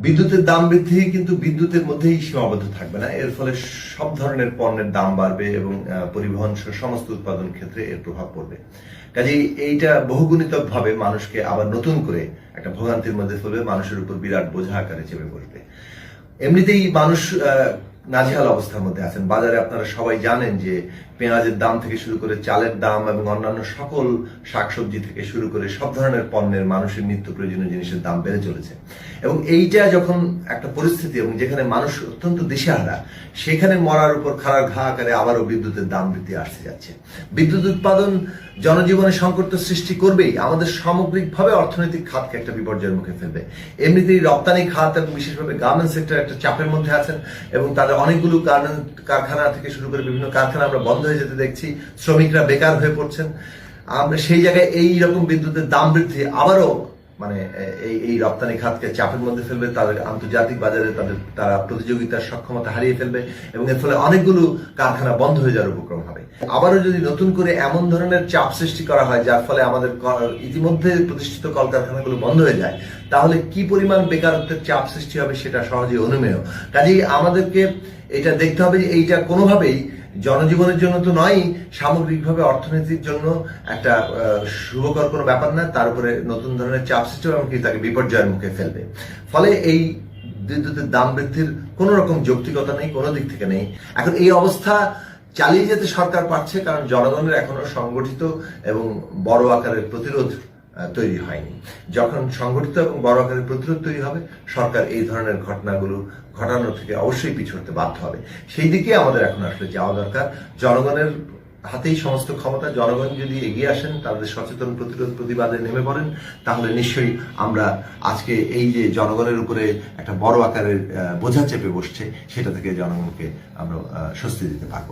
বিদ্যুতের দাম বৃদ্ধি কিন্তু বিদ্যুতের মধ্যেই সীমাবদ্ধ থাকবে না, এর ফলে সব ধরনের পণ্যের দাম বাড়বে এবং পরিবহন সহ সমস্ত উৎপাদন ক্ষেত্রে এর প্রভাব পড়বে। কাজেই এইটা বহুগুণিতক ভাবে মানুষকে আবার নতুন করে একটা ভোগান্তির মধ্যে ফেলবে, মানুষের উপর বিরাট বোঝা আকারে চেপে বসবে। এমনিতেই মানুষ নাজেহাল অবস্থার মধ্যে আছেন। বাজারে আপনারা সবাই জানেন যে পেঁয়াজের দাম থেকে শুরু করে চালের দাম এবং অন্যান্য সকল শাকসবজি থেকে শুরু করে সব ধরনের পণ্যের মানুষের নিত্য প্রয়োজনীয় জিনিসের দাম বেড়ে চলেছে। এবং এইটা যখন একটা পরিস্থিতি এবং যেখানে মানুষ অত্যন্ত দিশেহারা, সেখানে মরার উপর খাড়ার ঘা আকারে আবারও বিদ্যুতের দাম বৃদ্ধি আসতে যাচ্ছে। বিদ্যুৎ উৎপাদন জনজীবনে সংকট তো সৃষ্টি করবেই, আমাদের সামগ্রিকভাবে অর্থনৈতিক খাতকে একটা বিপর্যয়ের মুখে ফেলবে। এমনিতেই রপ্তানি খাত এবং বিশেষভাবে গার্মেন্টস সেক্টর একটা চাপের মধ্যে আছেন এবং তাদের অনেকগুলো কারখানা থেকে শুরু করে বিভিন্ন কারখানা আমরা বন্ধ হয়ে যেতে দেখছি, শ্রমিকরা বেকার হয়ে পড়ছেন। আমরা সেই জায়গায় এই রকম বিদ্যুতের দাম বৃদ্ধি আবারও এই রপ্তানি খাতকে চাপের মধ্যে ফেলবে, তাদের আন্তর্জাতিক বাজারে তারা প্রতিযোগিতার সক্ষমতা হারিয়ে ফেলবে এবং এর ফলে অনেকগুলো কারখানা বন্ধ হয়ে যাওয়ার উপক্রম হবে। আবারও যদি নতুন করে এমন ধরনের চাপ সৃষ্টি করা হয় যার ফলে আমাদের ইতিমধ্যে প্রতিষ্ঠিত কলকারখানাগুলো বন্ধ হয়ে যায়, তাহলে কি পরিমাণ বেকারত্বের চাপ সৃষ্টি হবে সেটা সহজেই অনুমেয়। কাজেই আমাদেরকে এটা দেখতে হবে যে এইটা কোনোভাবেই জনজীবনের জন্য তো নয়, সামগ্রিকভাবে অর্থনীতির জন্য একটা শুভকর কোনো ব্যাপার না। তার উপরে নতুন ধরনের চাপ সৃষ্টি এবং কি তাকে বিপর্যয়ের মুখে ফেলবে। ফলে এই বিদ্যুতের দাম বৃদ্ধির কোন রকম যৌক্তিকতা নেই, কোনো দিক থেকে নেই। এখন এই অবস্থা চালিয়ে যেতে সরকার পারছে কারণ জনগণের এখনো সংগঠিত এবং বড় আকারের প্রতিরোধ তৈরি হয়নি। যখন সংগঠিত এবং বড় আকারের প্রতিরোধ তৈরি হবে, সরকার এই ধরনের ঘটনাগুলো ঘটানো থেকে অবশ্যই পিছু হতে বাধ্য হবে। সেই দিকে আমাদের এখন আসলে যাওয়া দরকার। জনগণের হাতেই সমস্ত ক্ষমতা। জনগণ যদি এগিয়ে আসেন, তাদের সচেতন প্রতিরোধ প্রতিবাদে নেমে পড়েন, তাহলে নিশ্চয়ই আমরা আজকে এই যে জনগণের উপরে একটা বড় আকারের বোঝা চেপে বসছে, সেটা থেকে জনগণকে আমরা স্বস্তি দিতে পারবো।